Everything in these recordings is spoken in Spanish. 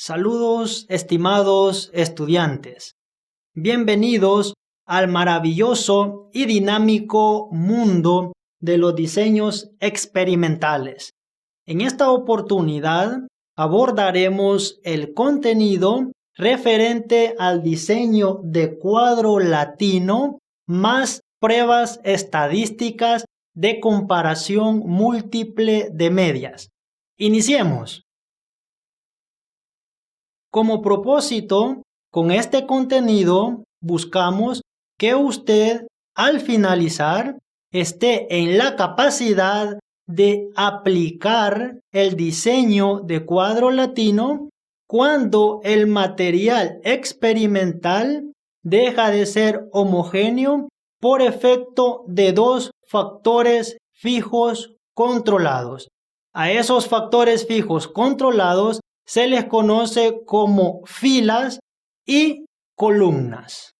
Saludos, estimados estudiantes. Bienvenidos al maravilloso y dinámico mundo de los diseños experimentales. En esta oportunidad abordaremos el contenido referente al diseño de cuadro latino más pruebas estadísticas de comparación múltiple de medias. Iniciemos. Como propósito, con este contenido buscamos que usted al finalizar esté en la capacidad de aplicar el diseño de cuadro latino cuando el material experimental deja de ser homogéneo por efecto de dos factores fijos controlados. A esos factores fijos controlados se les conoce como filas y columnas.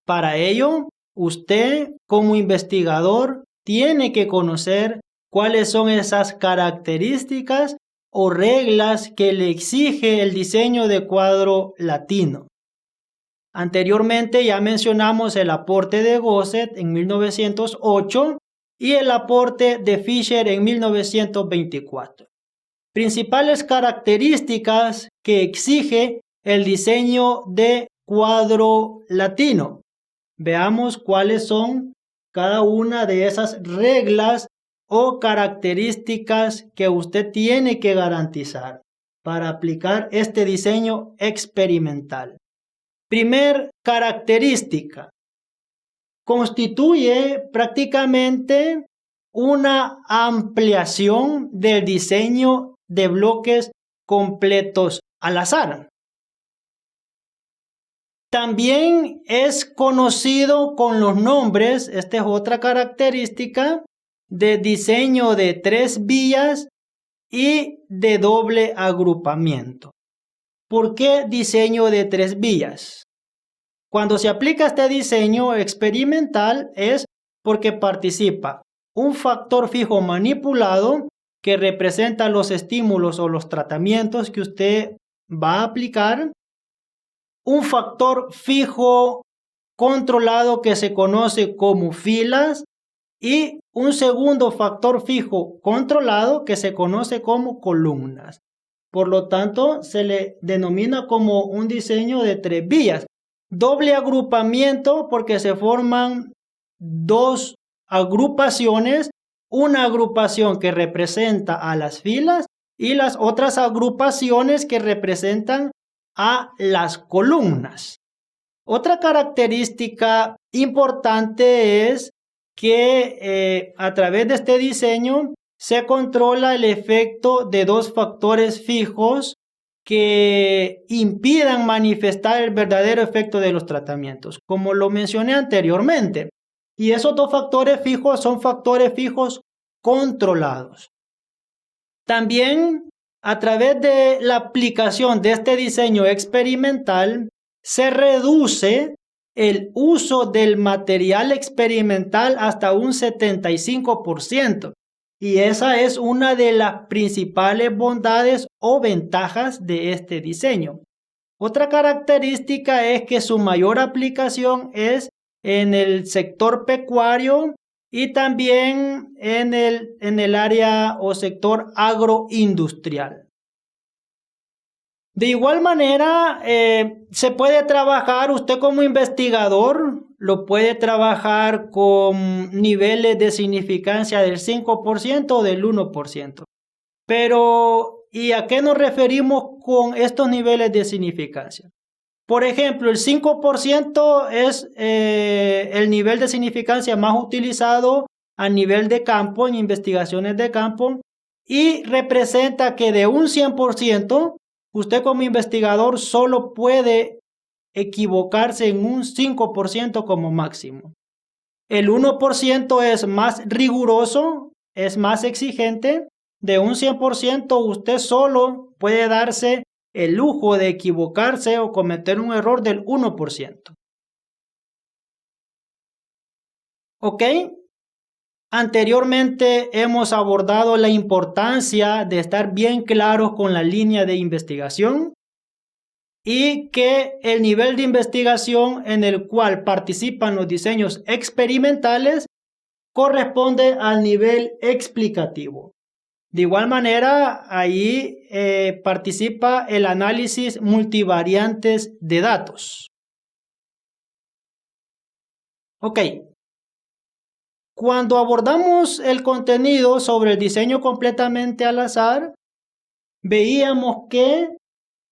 Para ello, usted como investigador tiene que conocer cuáles son esas características o reglas que le exige el diseño de cuadro latino. Anteriormente ya mencionamos el aporte de Gosset en 1908 y el aporte de Fisher en 1924. Principales características que exige el diseño de cuadro latino. Veamos cuáles son cada una de esas reglas o características que usted tiene que garantizar para aplicar este diseño experimental. Primer característica. Constituye prácticamente una ampliación del diseño de bloques completos al azar. También es conocido con los nombres, esta es otra característica, de diseño de 3 vías y de doble agrupamiento. ¿Por qué diseño de 3 vías? Cuando se aplica este diseño experimental es porque participa un factor fijo manipulado que representa los estímulos o los tratamientos que usted va a aplicar, un factor fijo controlado que se conoce como filas y un segundo factor fijo controlado que se conoce como columnas. Por lo tanto, se le denomina como un diseño de 3 vías. Doble agrupamiento porque se forman 2 agrupaciones, una agrupación que representa a las filas y las otras agrupaciones que representan a las columnas. Otra característica importante es que a través de este diseño se controla el efecto de 2 factores fijos que impidan manifestar el verdadero efecto de los tratamientos, como lo mencioné anteriormente. Y esos 2 factores fijos son factores fijos controlados. También a través de la aplicación de este diseño experimental se reduce el uso del material experimental hasta un 75%. Y esa es una de las principales bondades o ventajas de este diseño. Otra característica es que su mayor aplicación es en el sector pecuario y también en el área o sector agroindustrial. De igual manera, se puede trabajar, usted como investigador, lo puede trabajar con niveles de significancia del 5% o del 1%. Pero, ¿y a qué nos referimos con estos niveles de significancia? Por ejemplo, el 5% es el nivel de significancia más utilizado a nivel de campo, en investigaciones de campo, y representa que de un 100%, usted como investigador solo puede equivocarse en un 5% como máximo. El 1% es más riguroso, es más exigente. De un 100% usted solo puede darse el lujo de equivocarse o cometer un error del 1%. ¿Ok? Anteriormente hemos abordado la importancia de estar bien claros con la línea de investigación y que el nivel de investigación en el cual participan los diseños experimentales corresponde al nivel explicativo. De igual manera, ahí participa el análisis multivariantes de datos. Ok. Cuando abordamos el contenido sobre el diseño completamente al azar, veíamos que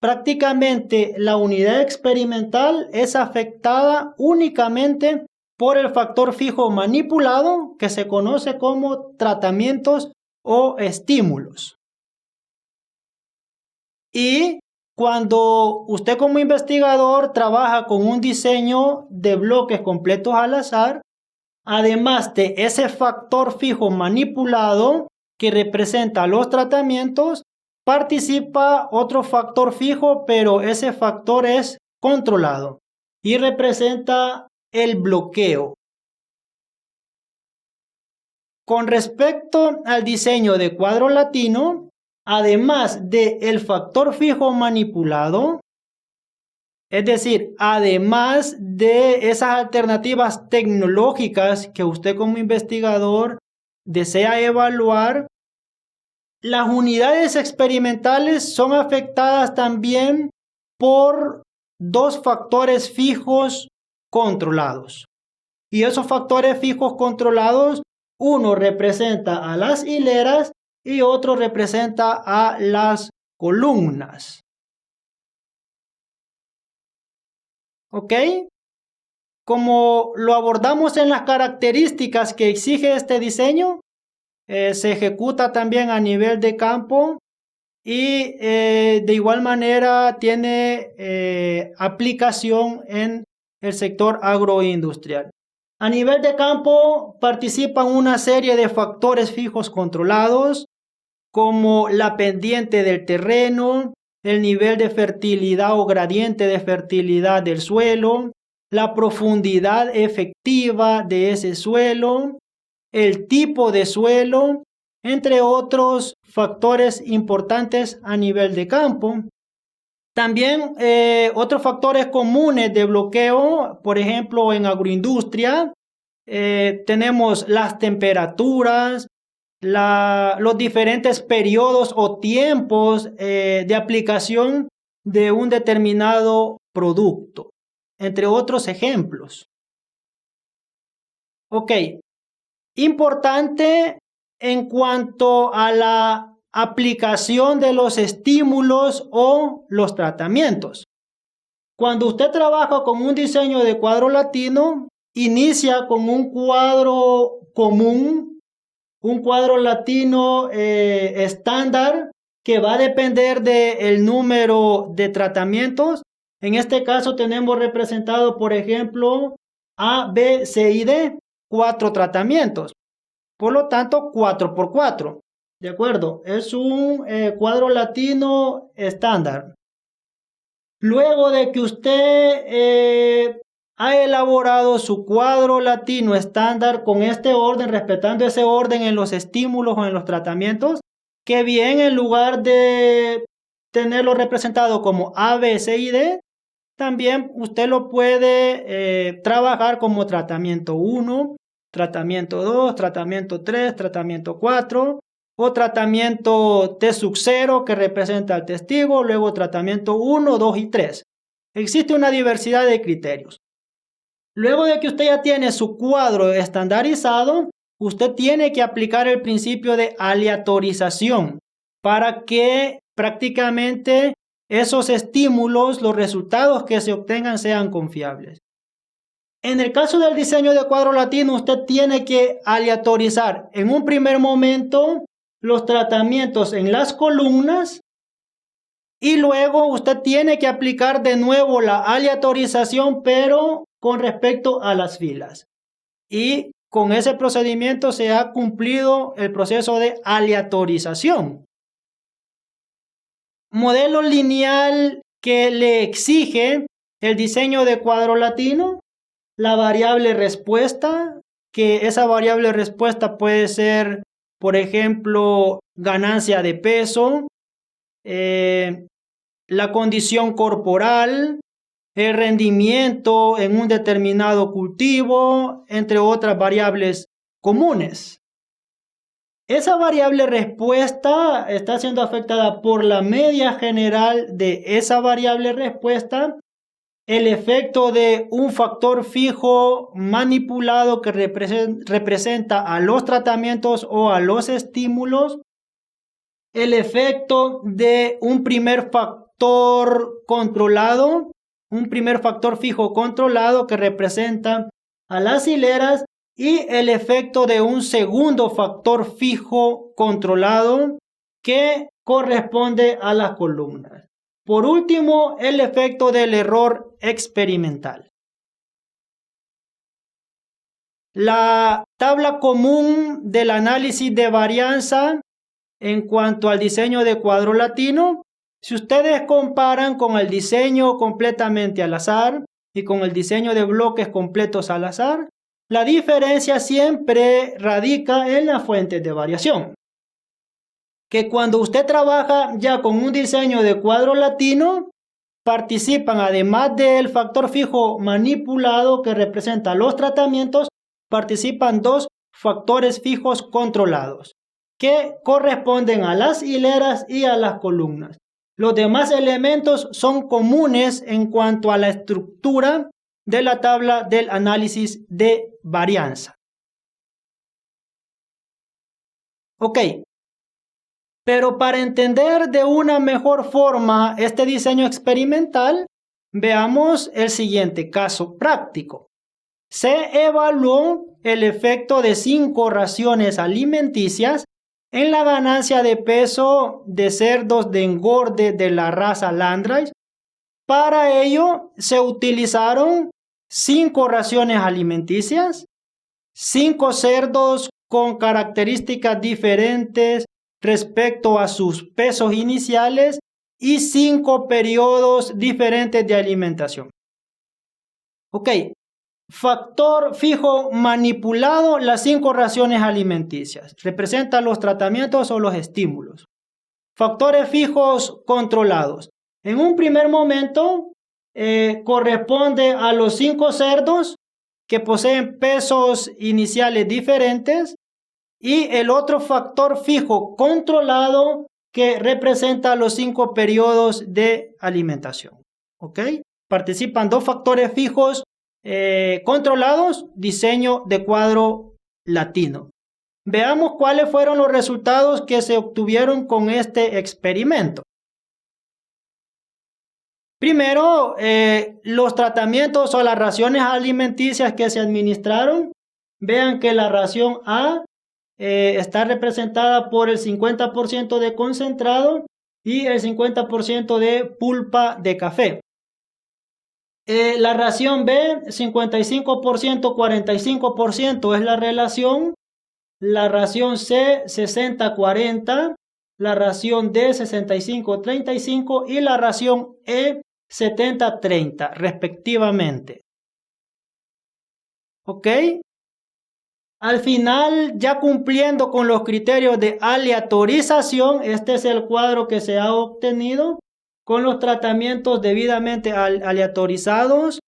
prácticamente la unidad experimental es afectada únicamente por el factor fijo manipulado que se conoce como tratamientos o estímulos. Y cuando usted como investigador trabaja con un diseño de bloques completos al azar, además de ese factor fijo manipulado que representa los tratamientos, participa otro factor fijo, pero ese factor es controlado y representa el bloqueo. Con respecto al diseño de cuadro latino, además del factor fijo manipulado, es decir, además de esas alternativas tecnológicas que usted como investigador desea evaluar, las unidades experimentales son afectadas también por dos factores fijos controlados. Y esos factores fijos controlados, uno representa a las hileras y otro representa a las columnas. ¿Ok? Como lo abordamos en las características que exige este diseño, se ejecuta también a nivel de campo y de igual manera tiene aplicación en el sector agroindustrial. A nivel de campo participan una serie de factores fijos controlados como la pendiente del terreno, el nivel de fertilidad o gradiente de fertilidad del suelo, la profundidad efectiva de ese suelo, el tipo de suelo, entre otros factores importantes a nivel de campo. También otros factores comunes de bloqueo, por ejemplo en agroindustria, tenemos las temperaturas, los diferentes periodos o tiempos de aplicación de un determinado producto, entre otros ejemplos. Ok, importante en cuanto a la aplicación de los estímulos o los tratamientos. Cuando usted trabaja con un diseño de cuadro latino, inicia con un cuadro común, un cuadro latino estándar que va a depender del número de tratamientos. En este caso tenemos representado, por ejemplo, A, B, C y D, 4 tratamientos. Por lo tanto, 4 por 4. ¿De acuerdo? Es un cuadro latino estándar. Luego de que usted ha elaborado su cuadro latino estándar con este orden, respetando ese orden en los estímulos o en los tratamientos, que bien en lugar de tenerlo representado como A, B, C y D, también usted lo puede trabajar como tratamiento 1, tratamiento 2, tratamiento 3, tratamiento 4 o tratamiento T sub 0 que representa al testigo, luego tratamiento 1, 2 y 3. Existe una diversidad de criterios. Luego de que usted ya tiene su cuadro estandarizado, usted tiene que aplicar el principio de aleatorización para que prácticamente esos estímulos, los resultados que se obtengan sean confiables. En el caso del diseño de cuadro latino, usted tiene que aleatorizar en un primer momento los tratamientos en las columnas y luego usted tiene que aplicar de nuevo la aleatorización, pero con respecto a las filas. Y con ese procedimiento se ha cumplido el proceso de aleatorización. Modelo lineal que le exige el diseño de cuadro latino, la variable respuesta, que esa variable respuesta puede ser, por ejemplo, ganancia de peso, la condición corporal, el rendimiento en un determinado cultivo, entre otras variables comunes. Esa variable respuesta está siendo afectada por la media general de esa variable respuesta, el efecto de un factor fijo manipulado que representa a los tratamientos o a los estímulos, el efecto de un primer factor controlado, un primer factor fijo controlado que representa a las hileras, y el efecto de un segundo factor fijo controlado que corresponde a las columnas. Por último, el efecto del error experimental. La tabla común del análisis de varianza en cuanto al diseño de cuadro latino, si ustedes comparan con el diseño completamente al azar y con el diseño de bloques completos al azar, la diferencia siempre radica en las fuentes de variación. Que cuando usted trabaja ya con un diseño de cuadro latino, participan, además del factor fijo manipulado que representa los tratamientos, participan dos factores fijos controlados que corresponden a las hileras y a las columnas. Los demás elementos son comunes en cuanto a la estructura de la tabla del análisis de varianza. Ok, pero para entender de una mejor forma este diseño experimental, veamos el siguiente caso práctico. Se evaluó el efecto de 5 raciones alimenticias en la ganancia de peso de cerdos de engorde de la raza Landrace. Para ello se utilizaron 5 raciones alimenticias, 5 cerdos con características diferentes respecto a sus pesos iniciales y 5 periodos diferentes de alimentación. Ok, factor fijo manipulado, las 5 raciones alimenticias. Representa los tratamientos o los estímulos. Factores fijos controlados. En un primer momento corresponde a los 5 cerdos que poseen pesos iniciales diferentes y el otro factor fijo controlado que representa los 5 periodos de alimentación. ¿Ok? Participan 2 factores fijos controlados, diseño de cuadro latino. Veamos cuáles fueron los resultados que se obtuvieron con este experimento. Primero, los tratamientos o las raciones alimenticias que se administraron. Vean que la ración A está representada por el 50% de concentrado y el 50% de pulpa de café. La ración B, 55%, 45% es la relación. La ración C, 60-40. La ración D, 65-35. Y la ración E, 70-30, respectivamente. ¿Ok? Al final, ya cumpliendo con los criterios de aleatorización, este es el cuadro que se ha obtenido con los tratamientos debidamente aleatorizados,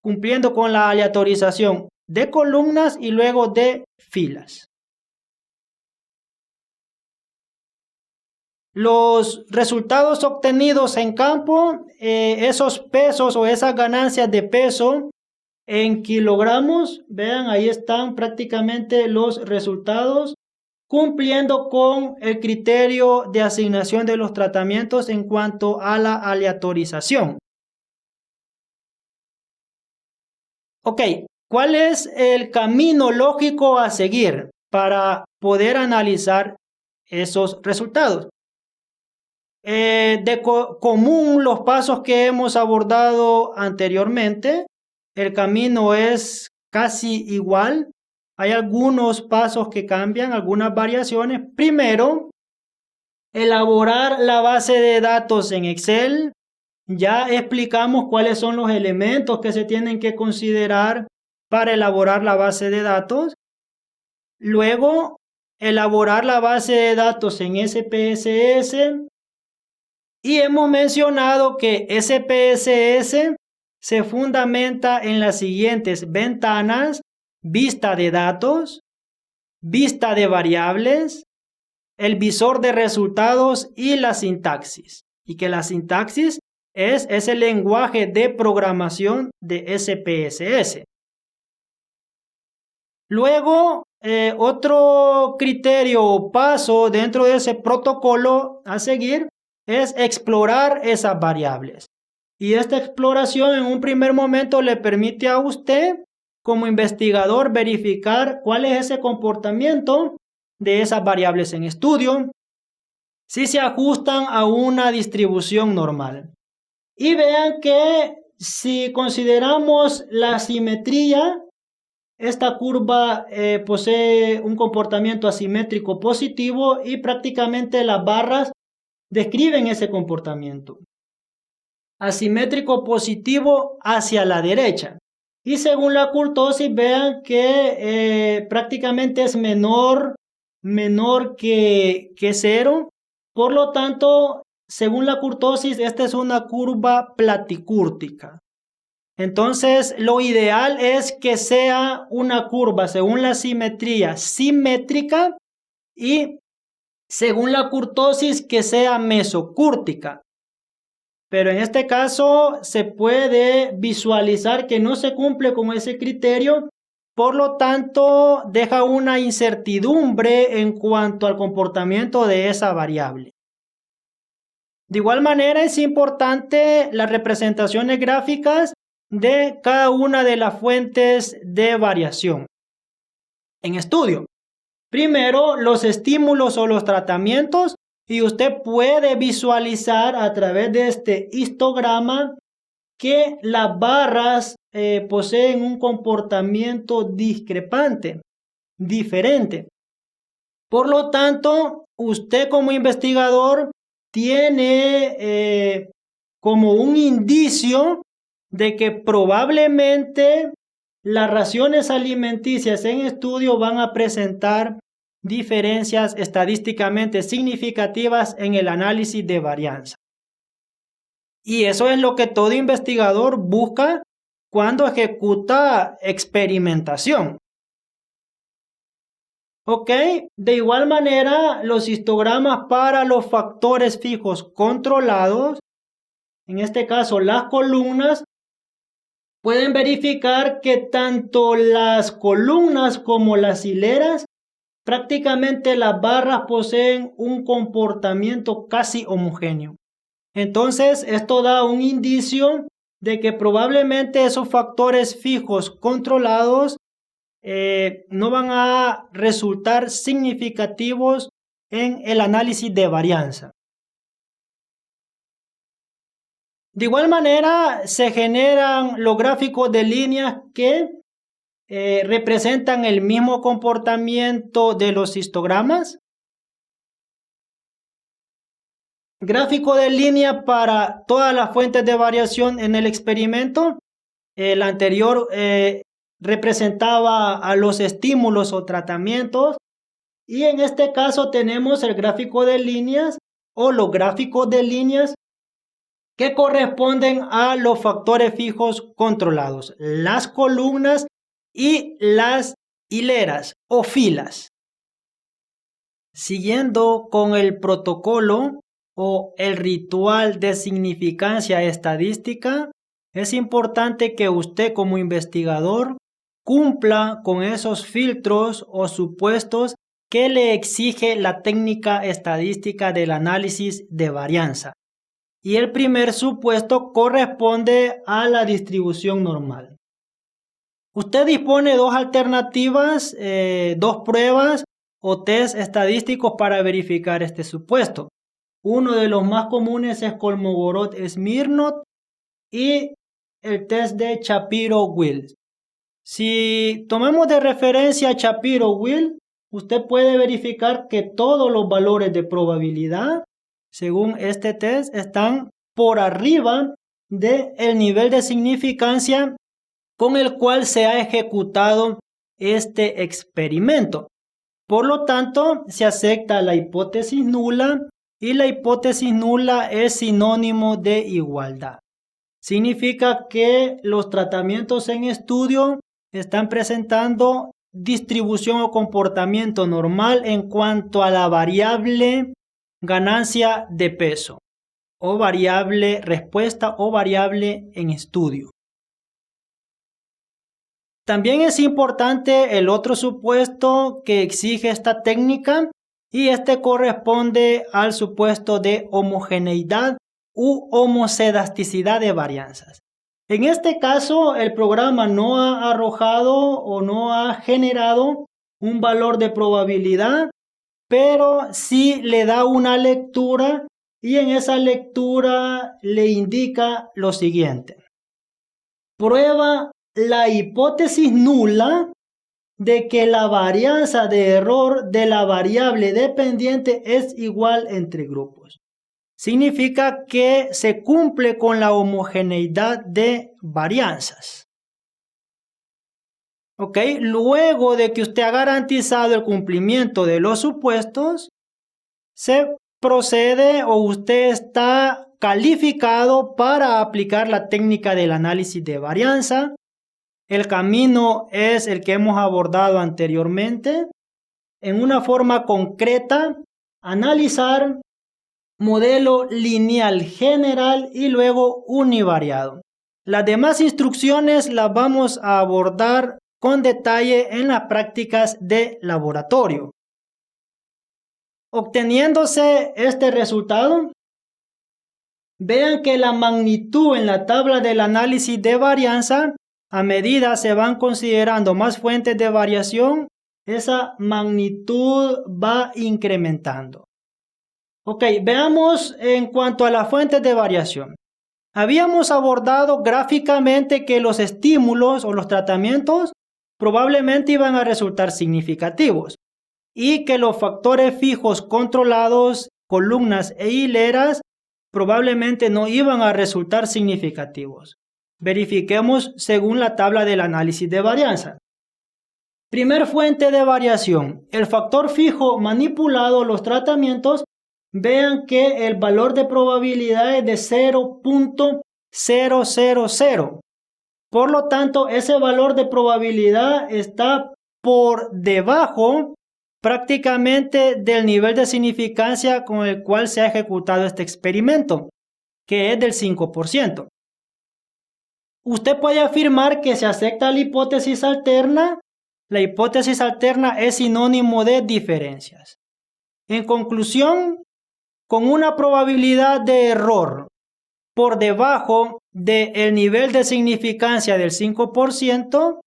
cumpliendo con la aleatorización de columnas y luego de filas. Los resultados obtenidos en campo, esos pesos o esas ganancias de peso en kilogramos, vean, ahí están prácticamente los resultados, cumpliendo con el criterio de asignación de los tratamientos en cuanto a la aleatorización. Ok, ¿cuál es el camino lógico a seguir para poder analizar esos resultados? Común los pasos que hemos abordado anteriormente, el camino es casi igual. Hay algunos pasos que cambian, algunas variaciones. Primero, elaborar la base de datos en Excel. Ya explicamos cuáles son los elementos que se tienen que considerar para elaborar la base de datos. Luego, elaborar la base de datos en SPSS. Y hemos mencionado que SPSS se fundamenta en las siguientes ventanas: vista de datos, vista de variables, el visor de resultados y la sintaxis. Y que la sintaxis es ese lenguaje de programación de SPSS. Luego, otro criterio o paso dentro de ese protocolo a seguir es explorar esas variables. Y esta exploración en un primer momento le permite a usted, como investigador, verificar cuál es ese comportamiento de esas variables en estudio, si se ajustan a una distribución normal. Y vean que si consideramos la simetría, esta curva posee un comportamiento asimétrico positivo y prácticamente las barras describen ese comportamiento. Asimétrico positivo hacia la derecha. Y según la kurtosis, vean que prácticamente es menor que 0. Por lo tanto, según la kurtosis, esta es una curva platicúrtica. Entonces, lo ideal es que sea una curva, según la simetría, simétrica, y según la kurtosis, que sea mesocúrtica. Pero en este caso se puede visualizar que no se cumple con ese criterio, por lo tanto deja una incertidumbre en cuanto al comportamiento de esa variable. De igual manera, es importante las representaciones gráficas de cada una de las fuentes de variación en estudio. Primero, los estímulos o los tratamientos, y usted puede visualizar a través de este histograma que las barras poseen un comportamiento discrepante, diferente. Por lo tanto, usted como investigador tiene como un indicio de que probablemente las raciones alimenticias en estudio van a presentar diferencias estadísticamente significativas en el análisis de varianza. Y eso es lo que todo investigador busca cuando ejecuta experimentación. Ok, de igual manera, los histogramas para los factores fijos controlados, en este caso las columnas, pueden verificar que tanto las columnas como las hileras, prácticamente las barras poseen un comportamiento casi homogéneo. Entonces, esto da un indicio de que probablemente esos factores fijos controlados no van a resultar significativos en el análisis de varianza. De igual manera, se generan los gráficos de líneas que representan el mismo comportamiento de los histogramas. Gráfico de línea para todas las fuentes de variación en el experimento. El anterior representaba a los estímulos o tratamientos, y en este caso tenemos el gráfico de líneas o los gráficos de líneas que corresponden a los factores fijos controlados, las columnas y las hileras o filas. Siguiendo con el protocolo o el ritual de significancia estadística, es importante que usted como investigador cumpla con esos filtros o supuestos que le exige la técnica estadística del análisis de varianza. Y el primer supuesto corresponde a la distribución normal. Usted dispone de dos alternativas, dos pruebas o test estadísticos para verificar este supuesto. Uno de los más comunes es Kolmogorov-Smirnov y el test de Shapiro-Wills. Si tomamos de referencia a Shapiro-Wills, usted puede verificar que todos los valores de probabilidad, según este test, están por arriba del nivel de significancia con el cual se ha ejecutado este experimento. Por lo tanto, se acepta la hipótesis nula y la hipótesis nula es sinónimo de igualdad. Significa que los tratamientos en estudio están presentando distribución o comportamiento normal en cuanto a la variable ganancia de peso o variable respuesta o variable en estudio. También es importante el otro supuesto que exige esta técnica y este corresponde al supuesto de homogeneidad u homocedasticidad de varianzas. En este caso, el programa no ha arrojado o no ha generado un valor de probabilidad, pero sí le da una lectura y en esa lectura le indica lo siguiente. Prueba la hipótesis nula de que la varianza de error de la variable dependiente es igual entre grupos. Significa que se cumple con la homogeneidad de varianzas. ¿Ok? Luego de que usted ha garantizado el cumplimiento de los supuestos, se procede o usted está calificado para aplicar la técnica del análisis de varianza. El camino es el que hemos abordado anteriormente. En una forma concreta, analizar modelo lineal general y luego univariado. Las demás instrucciones las vamos a abordar con detalle en las prácticas de laboratorio. Obteniéndose este resultado, vean que la magnitud en la tabla del análisis de varianza, a medida se van considerando más fuentes de variación, esa magnitud va incrementando. Ok, veamos en cuanto a las fuentes de variación. Habíamos abordado gráficamente que los estímulos o los tratamientos probablemente iban a resultar significativos y que los factores fijos controlados, columnas e hileras, probablemente no iban a resultar significativos. Verifiquemos según la tabla del análisis de varianza. Primer fuente de variación, el factor fijo manipulado, los tratamientos. Vean que el valor de probabilidad es de 0.000. Por lo tanto, ese valor de probabilidad está por debajo prácticamente del nivel de significancia con el cual se ha ejecutado este experimento, que es del 5%. Usted puede afirmar que se acepta la hipótesis alterna. La hipótesis alterna es sinónimo de diferencias. En conclusión, con una probabilidad de error por debajo del nivel de significancia del 5%,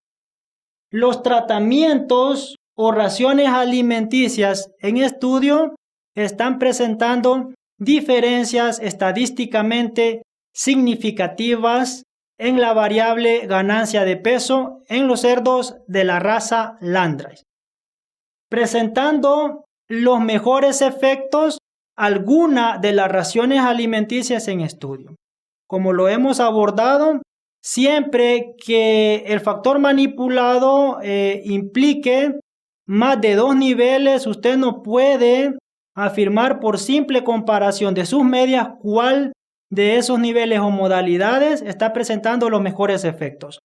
los tratamientos o raciones alimenticias en estudio están presentando diferencias estadísticamente significativas en la variable ganancia de peso en los cerdos de la raza Landrace, presentando los mejores efectos alguna de las raciones alimenticias en estudio. Como lo hemos abordado, siempre que el factor manipulado implique más de 2 niveles, usted no puede afirmar por simple comparación de sus medias cuál de esos niveles o modalidades está presentando los mejores efectos.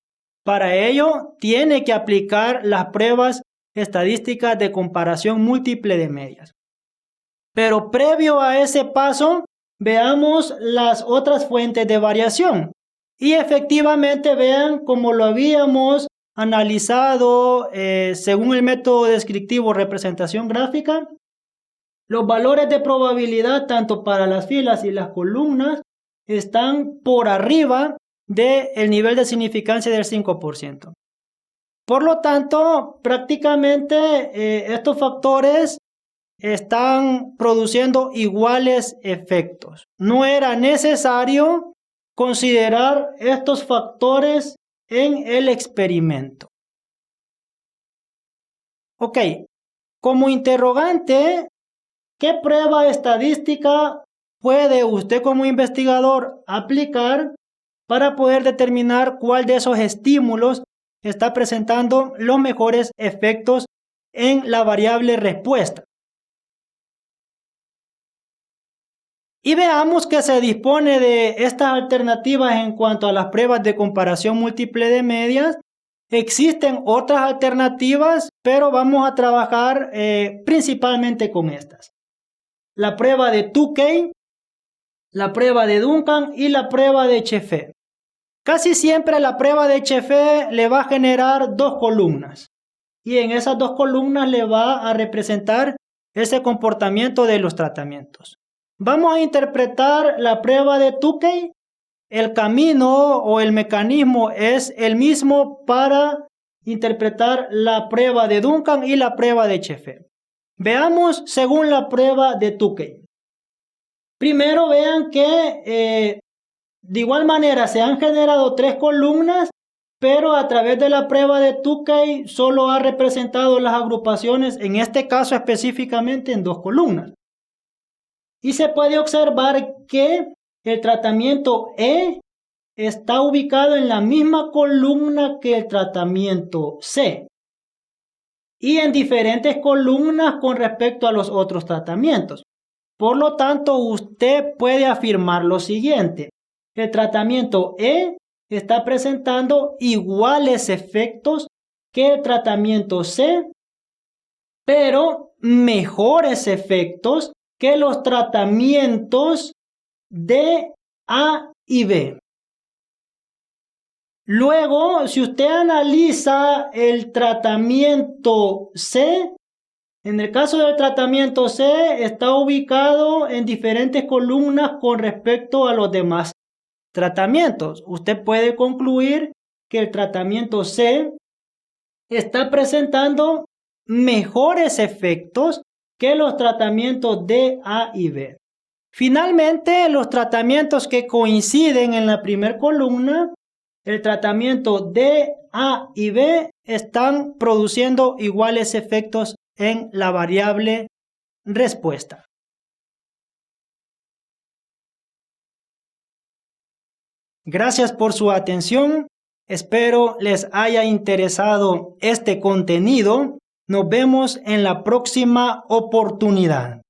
Para ello, tiene que aplicar las pruebas estadísticas de comparación múltiple de medias. Pero previo a ese paso, veamos las otras fuentes de variación. Y efectivamente vean como lo habíamos analizado según el método descriptivo representación gráfica. Los valores de probabilidad tanto para las filas y las columnas están por arriba del nivel de significancia del 5%. Por lo tanto, prácticamente estos factores están produciendo iguales efectos. No era necesario considerar estos factores en el experimento. Ok, como interrogante, ¿qué prueba estadística puede usted como investigador aplicar para poder determinar cuál de esos estímulos está presentando los mejores efectos en la variable respuesta. Y veamos que se dispone de estas alternativas en cuanto a las pruebas de comparación múltiple de medias. Existen otras alternativas, pero vamos a trabajar principalmente con estas. La prueba de Tukey, la prueba de Duncan y la prueba de Chefé. Casi siempre la prueba de Chefé le va a generar dos columnas. Y en esas dos columnas le va a representar ese comportamiento de los tratamientos. Vamos a interpretar la prueba de Tukey. El camino o el mecanismo es el mismo para interpretar la prueba de Duncan y la prueba de Chefé. Veamos según la prueba de Tukey. Primero vean que de igual manera se han generado tres columnas, pero a través de la prueba de Tukey solo ha representado las agrupaciones, en este caso específicamente en dos columnas. Y se puede observar que el tratamiento E está ubicado en la misma columna que el tratamiento C y en diferentes columnas con respecto a los otros tratamientos. Por lo tanto, usted puede afirmar lo siguiente: el tratamiento E está presentando iguales efectos que el tratamiento C, pero mejores efectos que los tratamientos D, A y B. Luego, si usted analiza el tratamiento C, en el caso del tratamiento C está ubicado en diferentes columnas con respecto a los demás tratamientos. Usted puede concluir que el tratamiento C está presentando mejores efectos que los tratamientos D, A y B. Finalmente, los tratamientos que coinciden en la primera columna, el tratamiento D, A y B, están produciendo iguales efectos en la variable respuesta. Gracias por su atención. Espero les haya interesado este contenido. Nos vemos en la próxima oportunidad.